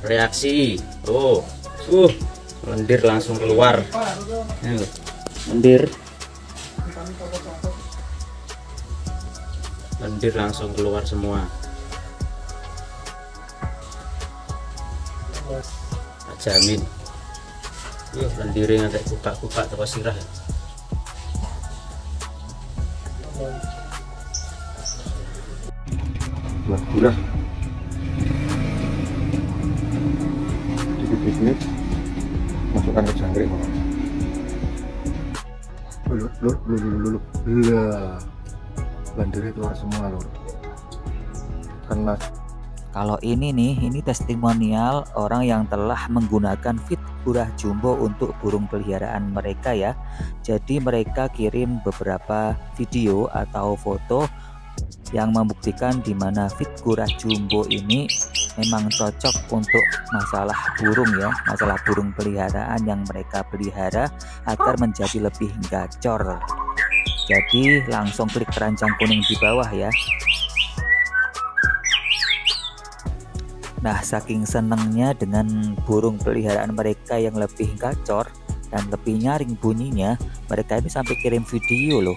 reaksi. Lendir langsung keluar. Lendir langsung keluar semua. Tak jamin. Lendirnya ada kupak-kupak atau sirah. Buat gurah dikit-dikit masukkan ke jangkrik. Lur lah, lendirnya keluar semua lur, karena Kalau ini nih, ini testimonial orang yang telah menggunakan feed Gurah Jumbo untuk burung peliharaan mereka ya. Jadi mereka kirim beberapa video atau foto yang membuktikan di mana feed Gurah Jumbo ini memang cocok untuk masalah burung ya, masalah burung peliharaan yang mereka pelihara agar menjadi lebih gacor. Jadi langsung klik keranjang kuning di bawah ya. Nah, saking senengnya dengan burung peliharaan mereka yang lebih gacor dan lebih nyaring bunyinya, mereka ini sampai kirim video loh.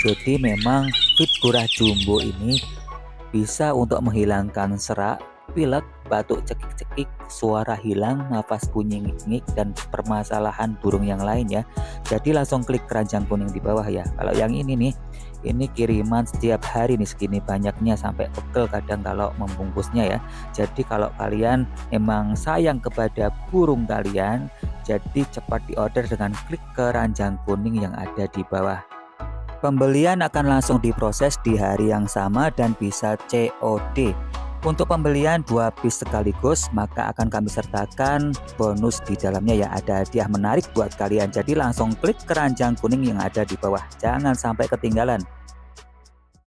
Jadi memang feed Gurah Jumbo ini bisa untuk menghilangkan serak, pilek, batuk cekik-cekik, suara hilang, nafas bunyi ngik-ngik, dan permasalahan burung yang lain ya. Jadi langsung klik keranjang kuning di bawah ya. Kalau yang ini nih, ini kiriman setiap hari nih, segini banyaknya sampai pegel kadang kalau membungkusnya ya. Jadi kalau kalian emang sayang kepada burung kalian, jadi cepat diorder dengan klik keranjang kuning yang ada di bawah. Pembelian akan langsung diproses di hari yang sama dan bisa COD. Untuk pembelian 2 piece sekaligus, maka akan kami sertakan bonus di dalamnya ya, ada hadiah menarik buat kalian. Jadi langsung klik keranjang kuning yang ada di bawah, jangan sampai ketinggalan.